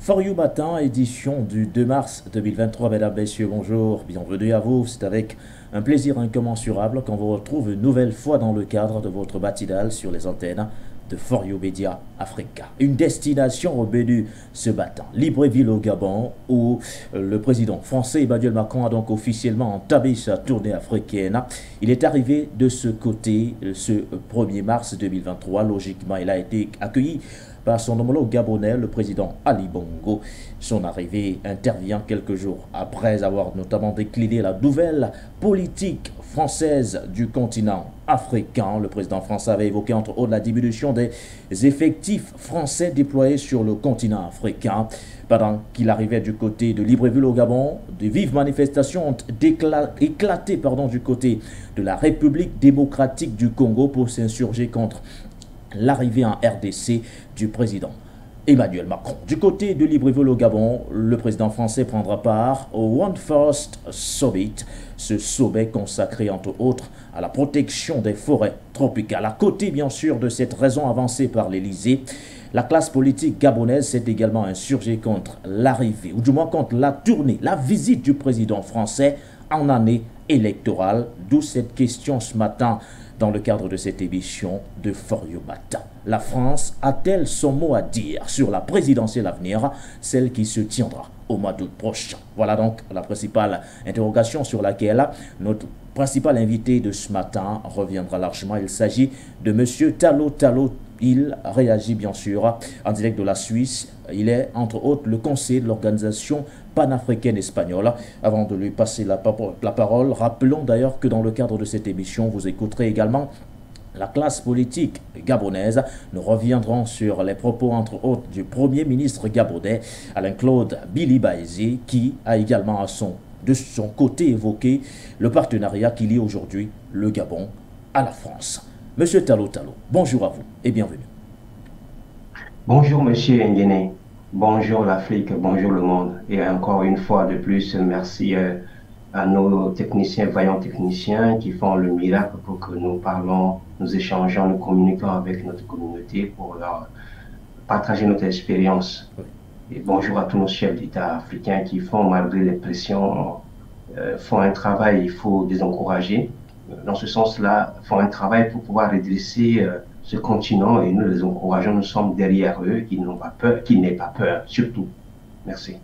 For You Matin, édition du 2 mars 2023. Mesdames, Messieurs, bonjour, bienvenue à vous. C'est avec un plaisir incommensurable qu'on vous retrouve une nouvelle fois dans le cadre de votre matinale sur les antennes de For You Media Africa. Une destination au menu ce matin, Libreville au Gabon, où le président français Emmanuel Macron a donc officiellement entamé sa tournée africaine. Il est arrivé de ce côté ce 1er mars 2023. Logiquement, il a été accueilli par son homologue gabonais, le président Ali Bongo. Son arrivée intervient quelques jours après avoir notamment décliné la nouvelle politique française du continent africain. Le président français avait évoqué entre autres la diminution des effectifs français déployés sur le continent africain. Pendant qu'il arrivait du côté de Libreville au Gabon, de vives manifestations ont éclaté du côté de la République démocratique du Congo pour s'insurger contre l'arrivée en RDC du président Emmanuel Macron. Du côté de Libreville au Gabon, le président français prendra part au One Forest Summit, ce sommet consacré entre autres à la protection des forêts tropicales. À côté bien sûr de cette raison avancée par l'Élysée, la classe politique gabonaise s'est également insurgée contre l'arrivée, ou du moins contre la tournée, la visite du président français en année électorale, d'où cette question ce matin dans le cadre de cette émission de For You Matin. La France a-t-elle son mot à dire sur la présidentielle à venir, celle qui se tiendra au mois d'août prochain? Voilà donc la principale interrogation sur laquelle notre principal invité de ce matin reviendra largement. Il s'agit de M. Talo Talo. Il réagit bien sûr en direct de la Suisse. Il est entre autres le conseiller de l'organisation panafricaine espagnole. Avant de lui passer la parole, rappelons d'ailleurs que dans le cadre de cette émission, vous écouterez également la classe politique gabonaise. Nous reviendrons sur les propos entre autres du Premier ministre gabonais, Alain-Claude Bilibaizé, qui a également de son côté évoqué le partenariat qui lie aujourd'hui le Gabon à la France. Monsieur Talo Talo, bonjour à vous et bienvenue. Bonjour Monsieur Nguéné, bonjour l'Afrique, bonjour le monde. Et encore une fois de plus, merci à nos techniciens, vaillants techniciens qui font le miracle pour que nous parlons, nous échangeons, nous communiquons avec notre communauté pour leur partager notre expérience. Et bonjour à tous nos chefs d'État africains qui font, malgré les pressions, font un travail, il faut les encourager. Dans ce sens-là, font un travail pour pouvoir redresser ce continent et nous les encourageons, nous sommes derrière eux, qu'ils n'ont pas peur, qu'ils n'aient pas peur, surtout. Merci.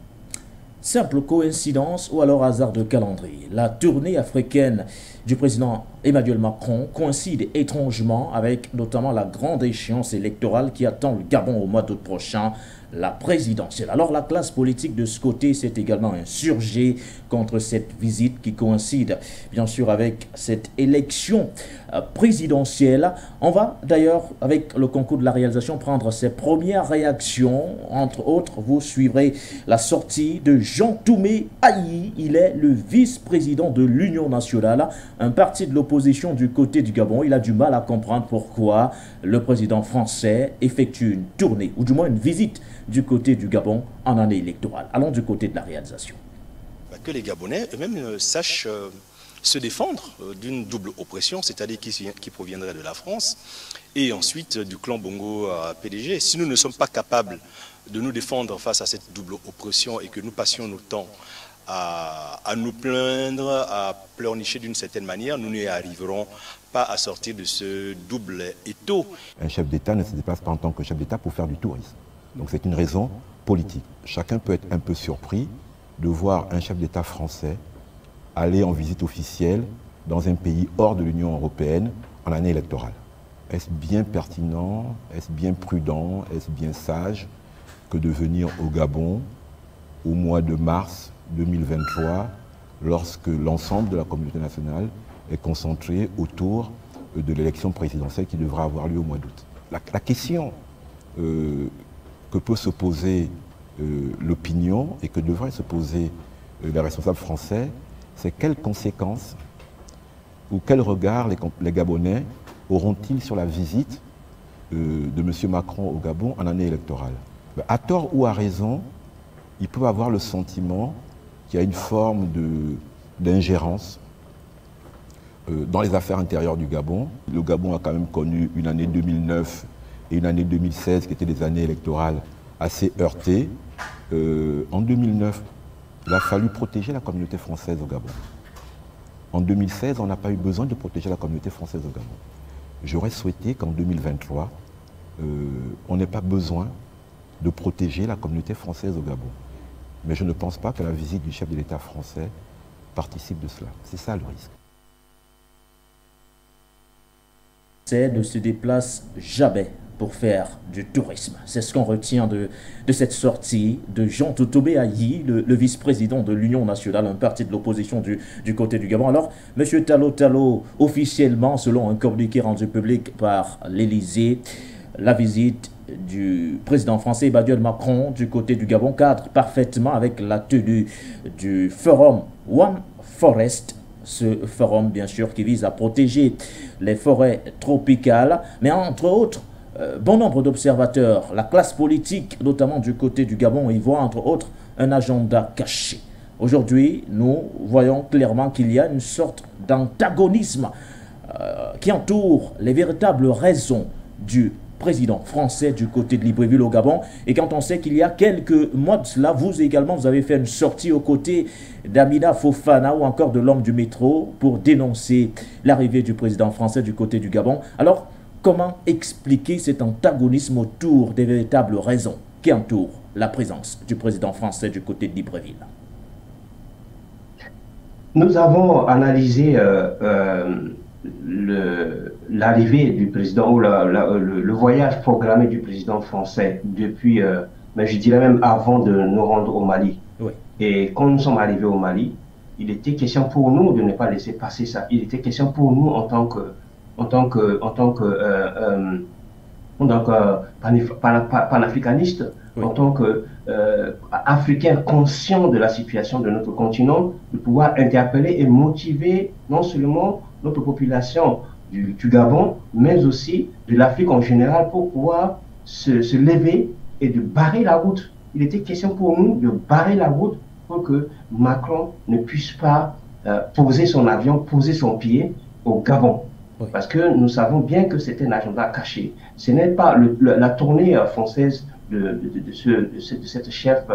Simple coïncidence ou alors hasard de calendrier. La tournée africaine du président Emmanuel Macron coïncide étrangement avec notamment la grande échéance électorale qui attend le Gabon au mois d'août prochain, la présidentielle. Alors la classe politique de ce côté s'est également insurgée contre cette visite qui coïncide bien sûr avec cette élection présidentielle. On va d'ailleurs avec le concours de la réalisation prendre ses premières réactions. Entre autres, vous suivrez la sortie de Jean Toumé Ayi. Il est le vice-président de l'Union nationale, un parti de l'opposition du côté du Gabon. Il a du mal à comprendre pourquoi le président français effectue une tournée, ou du moins une visite du côté du Gabon en année électorale. Allons du côté de la réalisation. Que les Gabonais eux-mêmes sachent se défendre d'une double oppression, c'est-à-dire qui proviendrait de la France et ensuite du clan Bongo PDG. Si nous ne sommes pas capables de nous défendre face à cette double oppression et que nous passions notre temps à nous plaindre, à pleurnicher d'une certaine manière, nous n'y arriverons pas à sortir de ce double étau. Un chef d'État ne se déplace pas en tant que chef d'État pour faire du tourisme. Donc c'est une raison politique. Chacun peut être un peu surpris de voir un chef d'État français aller en visite officielle dans un pays hors de l'Union européenne en année électorale. Est-ce bien pertinent, est-ce bien prudent, est-ce bien sage que de venir au Gabon au mois de mars 2023 lorsque l'ensemble de la communauté nationale est concentré autour de l'élection présidentielle qui devra avoir lieu au mois d'août? La question que peut se poser l'opinion et que devraient se poser les responsables français, c'est quelles conséquences ou quel regard les Gabonais auront-ils sur la visite de M. Macron au Gabon en année électorale? À tort ou à raison, ils peuvent avoir le sentiment qu'il y a une forme d'ingérence dans les affaires intérieures du Gabon. Le Gabon a quand même connu une année 2009 et une année 2016 qui étaient des années électorales assez heurtées. En 2009, il a fallu protéger la communauté française au Gabon. En 2016, on n'a pas eu besoin de protéger la communauté française au Gabon. J'aurais souhaité qu'en 2023, on n'ait pas besoin de protéger la communauté française au Gabon. Mais je ne pense pas que la visite du chef de l'État français participe de cela. C'est ça le risque. C'est ne se déplace jamais pour faire du tourisme. C'est ce qu'on retient de cette sortie de Jean Totobe Ayi, le vice-président de l'Union nationale, un parti de l'opposition du côté du Gabon. Alors, M. Tallo, officiellement, selon un communiqué rendu public par l'Élysée, la visite du président français Emmanuel Macron du côté du Gabon cadre parfaitement avec la tenue du forum One Forest. Ce forum, bien sûr, qui vise à protéger les forêts tropicales, mais entre autres, bon nombre d'observateurs, la classe politique, notamment du côté du Gabon, y voit entre autres un agenda caché. Aujourd'hui, nous voyons clairement qu'il y a une sorte d'antagonisme qui entoure les véritables raisons du président français du côté de Libreville au Gabon. Et quand on sait qu'il y a quelques mois de cela, vous également, vous avez fait une sortie aux côtés d'Amina Fofana ou encore de l'homme du métro pour dénoncer l'arrivée du président français du côté du Gabon. Alors, comment expliquer cet antagonisme autour des véritables raisons qui entourent la présence du président français du côté de Libreville? Nous avons analysé l'arrivée du président ou le voyage programmé du président français depuis, mais je dirais même avant de nous rendre au Mali. Oui. Et quand nous sommes arrivés au Mali, il était question pour nous de ne pas laisser passer ça. Il était question pour nous en tant que panafricaniste, oui, en tant qu'Africain conscient de la situation de notre continent, de pouvoir interpeller et motiver non seulement notre population du Gabon, mais aussi de l'Afrique en général pour pouvoir se lever et de barrer la route. Il était question pour nous de barrer la route pour que Macron ne puisse pas poser son avion, poser son pied au Gabon. Oui. Parce que nous savons bien que c'est un agenda caché. Ce n'est pas la tournée française de ce chef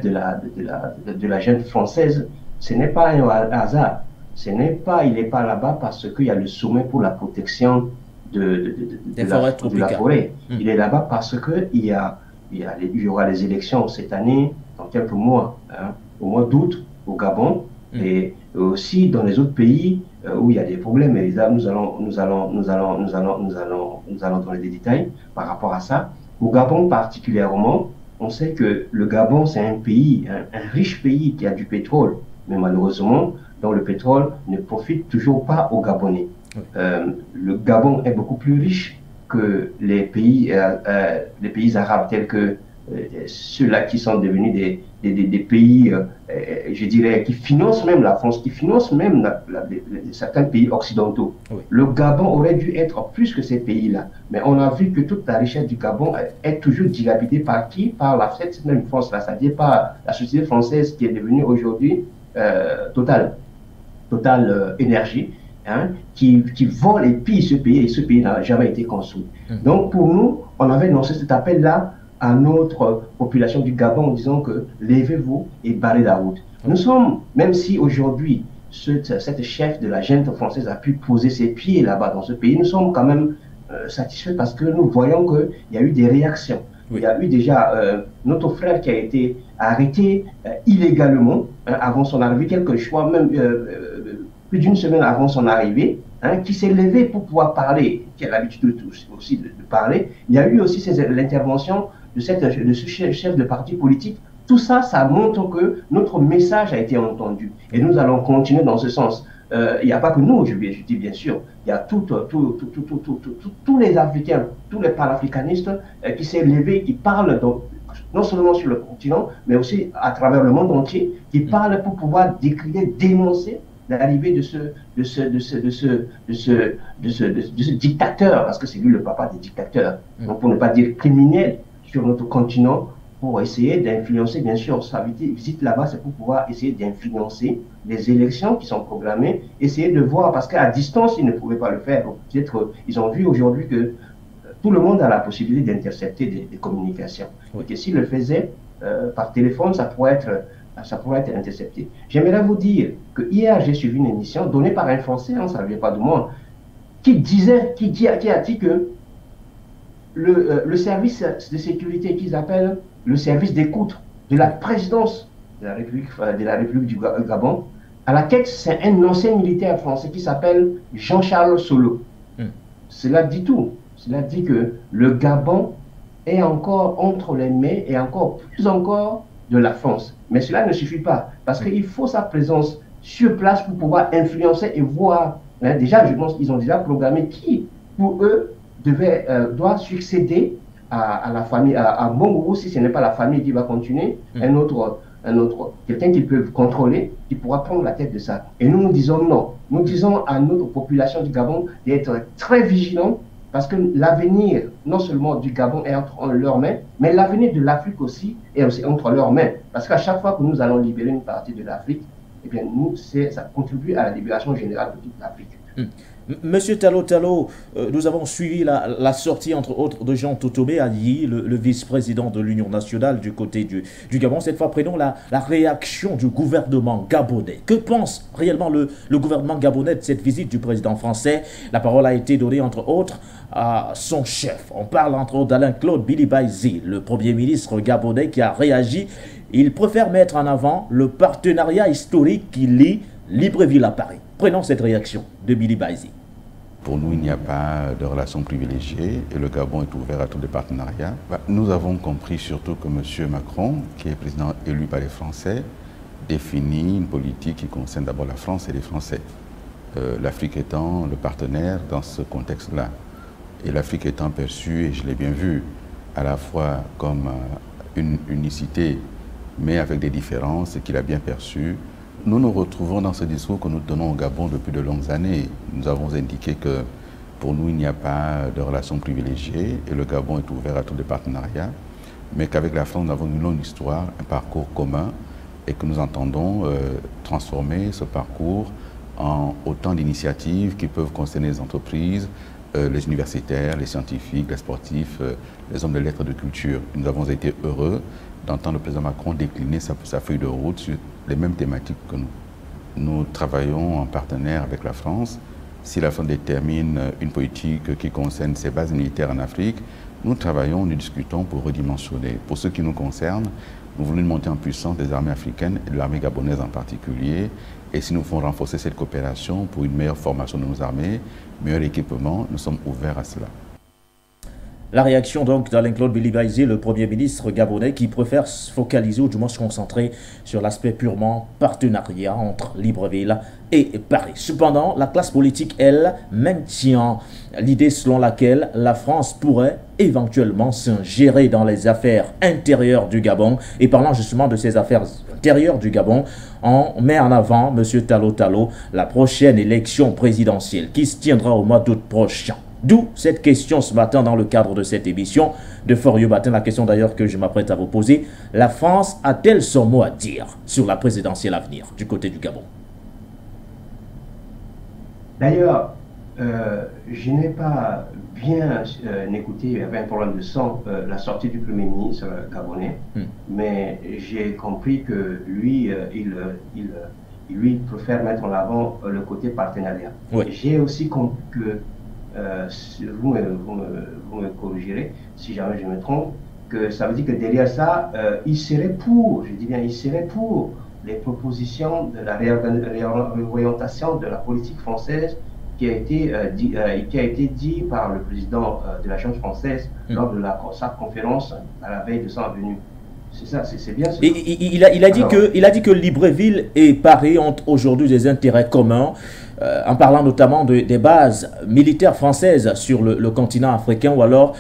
de la jeune française. Ce n'est pas un hasard. Il n'est pas là-bas parce qu'il y a le sommet pour la protection de la forêt. Il est là-bas parce qu'il y aura les élections cette année, dans quelques mois, hein, au mois d'août, au Gabon, et aussi dans les autres pays où il y a des problèmes. Et là, nous allons donner des détails par rapport à ça. Au Gabon particulièrement, on sait que le Gabon, c'est un pays, un riche pays qui a du pétrole, mais malheureusement, dont le pétrole ne profite toujours pas aux Gabonais. Oui. Le Gabon est beaucoup plus riche que les pays arabes tels que ceux-là qui sont devenus des pays, je dirais, qui financent même la France, qui financent même certains pays occidentaux. Oui. Le Gabon aurait dû être plus que ces pays-là. Mais on a vu que toute la richesse du Gabon est toujours dilapidée par qui? Par cette même France-là, c'est-à-dire par la société française qui est devenue aujourd'hui Total Énergie, hein, qui vole et pille ce pays, et ce pays n'a jamais été construit. Donc pour nous, on avait lancé cet appel-là à notre population du Gabon en disant que levez-vous et barrez la route. Nous sommes, même si aujourd'hui cette chef de la junte française a pu poser ses pieds là-bas dans ce pays, nous sommes quand même satisfaits parce que nous voyons qu'il y a eu des réactions. Oui. Il y a eu déjà notre frère qui a été arrêté illégalement avant son arrivée, quelques choix, même plus d'une semaine avant son arrivée, hein, qui s'est levé pour pouvoir parler, qui a l'habitude aussi de parler. Il y a eu aussi l'intervention de ce chef de parti politique. Tout ça, ça montre que notre message a été entendu. Et nous allons continuer dans ce sens. Il n'y a pas que nous, je dis bien sûr, il y a tous les Africains, tous les panafricanistes qui s'est levé, qui parlent non seulement sur le continent, mais aussi à travers le monde entier, qui parlent pour pouvoir décrire, dénoncer l'arrivée de ce dictateur, parce que c'est lui le papa des dictateurs, donc pour ne pas dire criminel, sur notre continent, pour essayer d'influencer, bien sûr, sa visite là-bas, c'est pour pouvoir essayer d'influencer les élections qui sont programmées, essayer de voir, parce qu'à distance, ils ne pouvaient pas le faire. Peut-être ils ont vu aujourd'hui que tout le monde a la possibilité d'intercepter des communications. Oui. Et que s'ils le faisaient, par téléphone, ça pourrait être intercepté. J'aimerais vous dire que hier, j'ai suivi une émission donnée par un Français, ça ne vient pas de moi, qui a dit que le service de sécurité qu'ils appellent le service d'écoute de la présidence de la République du Gabon, à la tête, c'est un ancien militaire français qui s'appelle Jean-Charles Solo. Cela dit tout. Cela dit que le Gabon est encore entre les mains et encore plus encore de la France. Mais cela ne suffit pas, parce qu'il faut sa présence sur place pour pouvoir influencer et voir. Déjà, je pense qu'ils ont déjà programmé qui, pour eux, doit succéder à la famille, à Bongo, si ce n'est pas la famille qui va continuer, un autre, quelqu'un qui peut contrôler, qui pourra prendre la tête de ça. Et nous disons non. Nous disons à notre population du Gabon d'être très vigilants, parce que l'avenir, non seulement du Gabon est entre leurs mains, mais l'avenir de l'Afrique aussi est aussi entre leurs mains. Parce qu'à chaque fois que nous allons libérer une partie de l'Afrique, eh bien, ça contribue à la libération générale de toute l'Afrique. Monsieur Tallo, nous avons suivi la sortie, entre autres, de Jean Totomé Ayi, le vice-président de l'Union nationale du côté du Gabon. Cette fois, prenons la réaction du gouvernement gabonais. Que pense réellement le gouvernement gabonais de cette visite du président français? La parole a été donnée, entre autres, à son chef. On parle, entre autres, d'Alain-Claude Bilibaisi, le premier ministre gabonais qui a réagi. Il préfère mettre en avant le partenariat historique qui lie Libreville à Paris. Prenons cette réaction de Bilibaisi. Pour nous, il n'y a pas de relation privilégiée et le Gabon est ouvert à tous les partenariats. Nous avons compris surtout que M. Macron, qui est président élu par les Français, définit une politique qui concerne d'abord la France et les Français. L'Afrique étant le partenaire dans ce contexte-là. Et l'Afrique étant perçue, et je l'ai bien vu, à la fois comme une unicité, mais avec des différences, et qu'il a bien perçu. Nous nous retrouvons dans ce discours que nous donnons au Gabon depuis de longues années. Nous avons indiqué que pour nous, il n'y a pas de relation privilégiée et le Gabon est ouvert à tous les partenariats, mais qu'avec la France, nous avons une longue histoire, un parcours commun et que nous entendons transformer ce parcours en autant d'initiatives qui peuvent concerner les entreprises, les universitaires, les scientifiques, les sportifs, les hommes de lettres et de culture. Nous avons été heureux d'entendre le président Macron décliner sa feuille de route sur les mêmes thématiques que nous. Nous travaillons en partenaire avec la France. Si la France détermine une politique qui concerne ses bases militaires en Afrique, nous travaillons, nous discutons pour redimensionner. Pour ce qui nous concerne, nous voulons une montée en puissance des armées africaines et de l'armée gabonaise en particulier. Et si nous voulons renforcer cette coopération pour une meilleure formation de nos armées, meilleur équipement, nous sommes ouverts à cela. La réaction donc d'Alain-Claude Bilibaisi, le Premier ministre gabonais, qui préfère se focaliser ou du moins se concentrer sur l'aspect purement partenariat entre Libreville et Paris. Cependant, la classe politique, elle, maintient l'idée selon laquelle la France pourrait éventuellement s'ingérer dans les affaires intérieures du Gabon. Et parlant justement de ces affaires intérieures du Gabon, on met en avant, M. Tallo, la prochaine élection présidentielle qui se tiendra au mois d'août prochain. D'où cette question ce matin dans le cadre de cette émission de Fort Matin, la question d'ailleurs que je m'apprête à vous poser. La France a-t-elle son mot à dire sur la présidentielle à venir du côté du Gabon? D'ailleurs, je n'ai pas bien écouté, il y avait un problème de son, la sortie du Premier ministre gabonais, mais j'ai compris que lui, il préfère mettre en avant le côté partenariat. Oui. J'ai aussi compris que vous me corrigerez si jamais je me trompe, que ça veut dire que derrière ça, il serait pour, je dis bien, il serait pour les propositions de la réorientation de la politique française qui a été dit par le président de l'Agence française lors de sa conférence à la veille de son venue. C'est ça, c'est bien. Il a dit que Libreville et Paris ont aujourd'hui des intérêts communs, en parlant notamment des bases militaires françaises sur le continent africain ou alors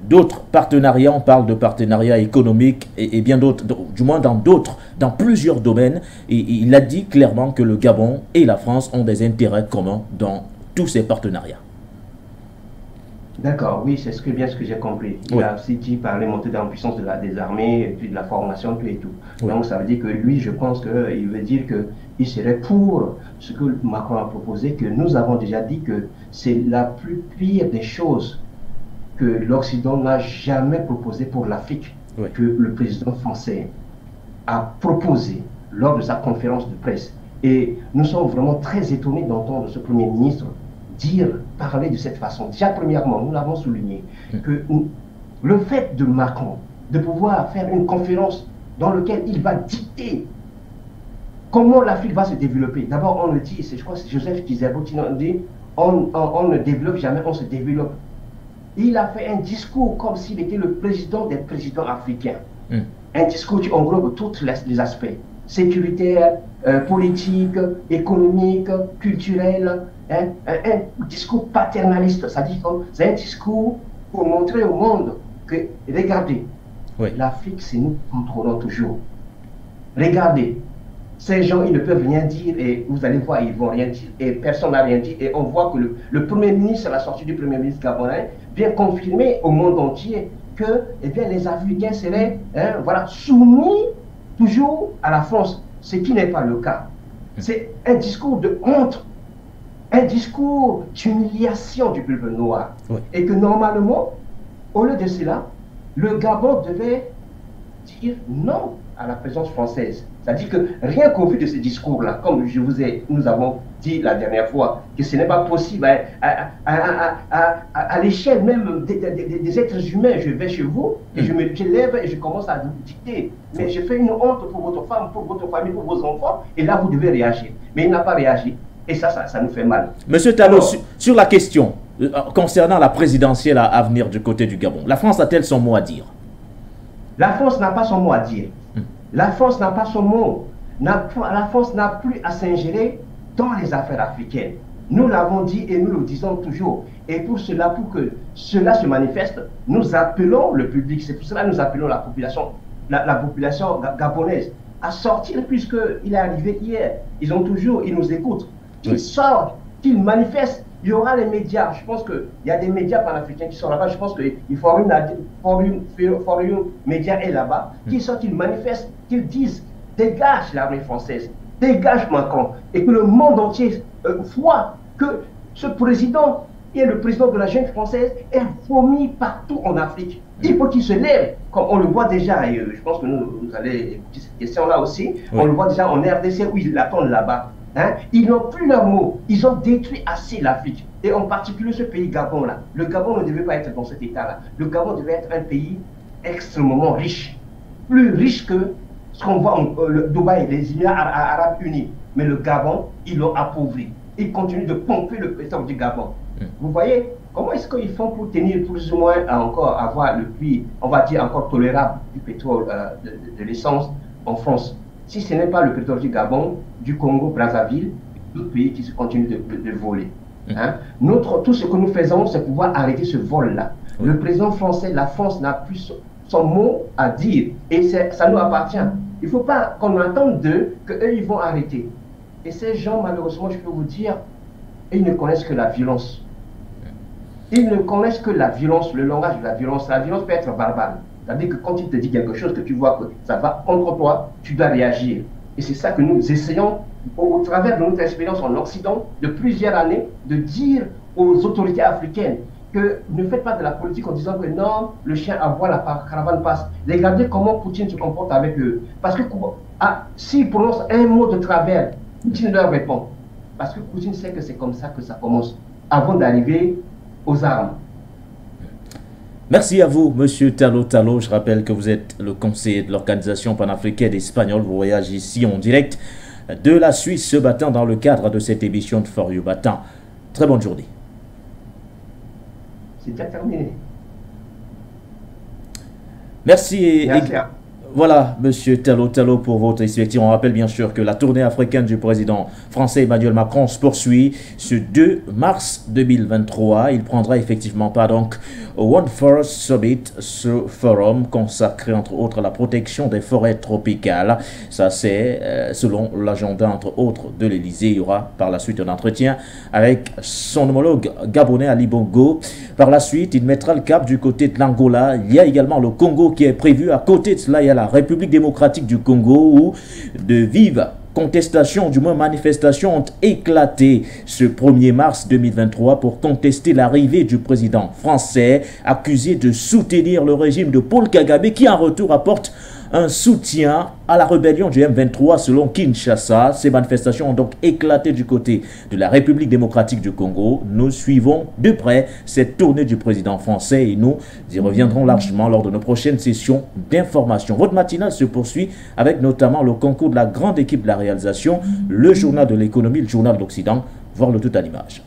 d'autres partenariats. On parle de partenariats économiques et bien d'autres, du moins dans plusieurs domaines. Et il a dit clairement que le Gabon et la France ont des intérêts communs dans tous ces partenariats. D'accord, oui, c'est bien ce que j'ai compris. Il a aussi dit par les montées en puissance des armées, et puis de la formation, tout et tout. Oui. Donc ça veut dire que lui, je pense qu'il veut dire qu'il serait pour ce que Macron a proposé, que nous avons déjà dit que c'est la plus pire des choses que l'Occident n'a jamais proposé pour l'Afrique. Oui. que le président français a proposé lors de sa conférence de presse. Et nous sommes vraiment très étonnés d'entendre ce Premier ministre parler de cette façon. Déjà, premièrement, nous l'avons souligné, que le fait de Macron de pouvoir faire une conférence dans laquelle il va dicter comment l'Afrique va se développer. D'abord, on le dit, je crois que c'est Joseph Kizerbo qui dit, on ne développe jamais, on se développe. Il a fait un discours comme s'il était le président des présidents africains. Un discours qui englobe tous les aspects, sécuritaires, politiques, économiques, culturels, un discours paternaliste. C'est-à-dire que c'est un discours pour montrer au monde que, regardez, l'Afrique, c'est nous qui contrôlons toujours. Regardez, ces gens, ils ne peuvent rien dire et vous allez voir, ils ne vont rien dire et personne n'a rien dit. Et on voit que le Premier ministre, la sortie du Premier ministre gabonais, vient confirmer au monde entier que les Africains seraient soumis toujours à la France, ce qui n'est pas le cas. C'est un discours de honte, un discours d'humiliation du peuple noir. Et que normalement, au lieu de cela, le Gabon devait dire non à la présence française. C'est-à-dire que rien qu'au vu de ce discours-là, comme nous avons dit la dernière fois, que ce n'est pas possible à l'échelle même des êtres humains. Je vais chez vous et je me lève et je commence à vous dicter. Mais je fais une honte pour votre femme, pour votre famille, pour vos enfants, et là vous devez réagir. Mais il n'a pas réagi. Et ça nous fait mal. Monsieur Tallo, sur la question concernant la présidentielle à venir du côté du Gabon, la France a-t-elle son mot à dire? La France n'a pas son mot à dire. La France n'a pas son mot. La France n'a plus à s'ingérer dans les affaires africaines. Nous l'avons dit et nous le disons toujours. Et pour que cela se manifeste, nous appelons le public. C'est pour cela que nous appelons la population gabonaise à sortir, puisqu'il est arrivé hier. Ils nous écoutent. Qu'ils sortent, qu'ils manifestent. Il y aura les médias. Je pense qu'il y a des médias panafricains qui sont là-bas. Je pense qu'il Forum Média est là-bas. Qu'ils sortent, qu'ils manifestent, qu'ils disent dégage l'armée française, dégage Macron. Et que le monde entier voit que ce président et le président de la junte française est vomi partout en Afrique. Il faut qu'il se lève, comme on le voit déjà. Et je pense que vous allez écouter cette question-là aussi. On le voit déjà en RDC où ils l'attendent là-bas. Ils n'ont plus leur mot. Ils ont détruit assez l'Afrique. Et en particulier ce pays Gabon-là. Le Gabon ne devait pas être dans cet état-là. Le Gabon devait être un pays extrêmement riche. Plus riche que ce qu'on voit le Dubaï, les Émirats Arabes Unis. Mais le Gabon, ils l'ont appauvri. Ils continuent de pomper le pétrole du Gabon. Vous voyez, comment est-ce qu'ils font pour tenir plus ou moins à encore avoir le prix, on va dire, encore tolérable du pétrole, de l'essence en France? Si ce n'est pas le pétrole du Gabon, du Congo, Brazzaville, d'autres pays qui continuent de voler. Tout ce que nous faisons, c'est pouvoir arrêter ce vol-là. Le président français, la France n'a plus son mot à dire. Et ça nous appartient. Il ne faut pas qu'on attende d'eux qu'eux, ils vont arrêter. Et ces gens, malheureusement, je peux vous dire, ils ne connaissent que la violence. Ils ne connaissent que la violence, le langage de la violence. La violence peut être verbale. C'est-à-dire que quand il te dit quelque chose, que tu vois que ça va contre toi, tu dois réagir. Et c'est ça que nous essayons, au travers de notre expérience en Occident, de plusieurs années, de dire aux autorités africaines que ne faites pas de la politique en disant que non, le chien aboie, la caravane passe. Regardez comment Poutine se comporte avec eux. Parce que s'il prononce un mot de travers, Poutine leur répond. Parce que Poutine sait que c'est comme ça que ça commence, avant d'arriver aux armes. Merci à vous, Monsieur Tallo Tallo. Je rappelle que vous êtes le conseiller de l'Organisation panafricaine espagnole. Vous voyagez ici en direct de la Suisse ce matin dans le cadre de cette émission de For You Matin. Très bonne journée. C'est déjà terminé. Merci. Merci. Voilà, Monsieur Tallo Tallo, pour votre perspective. On rappelle bien sûr que la tournée africaine du président français Emmanuel Macron se poursuit ce 2 mars 2023. Il prendra effectivement part donc au One Forest Summit, ce forum consacré entre autres à la protection des forêts tropicales. Ça c'est selon l'agenda entre autres de l'Elysée. Il y aura par la suite un entretien avec son homologue gabonais Ali Bongo. Par la suite, il mettra le cap du côté de l'Angola. Il y a également le Congo qui est prévu. À côté de cela, il y a la République démocratique du Congo où de vives contestations, du moins manifestations, ont éclaté ce 1er mars 2023 pour contester l'arrivée du président français accusé de soutenir le régime de Paul Kagame qui en retour apporte un soutien à la rébellion du M23 selon Kinshasa. Ces manifestations ont donc éclaté du côté de la République démocratique du Congo. Nous suivons de près cette tournée du président français et nous y reviendrons largement lors de nos prochaines sessions d'information. Votre matinale se poursuit avec notamment le concours de la grande équipe de la réalisation, le journal de l'économie, le journal d'Occident, voir le tout à l'image.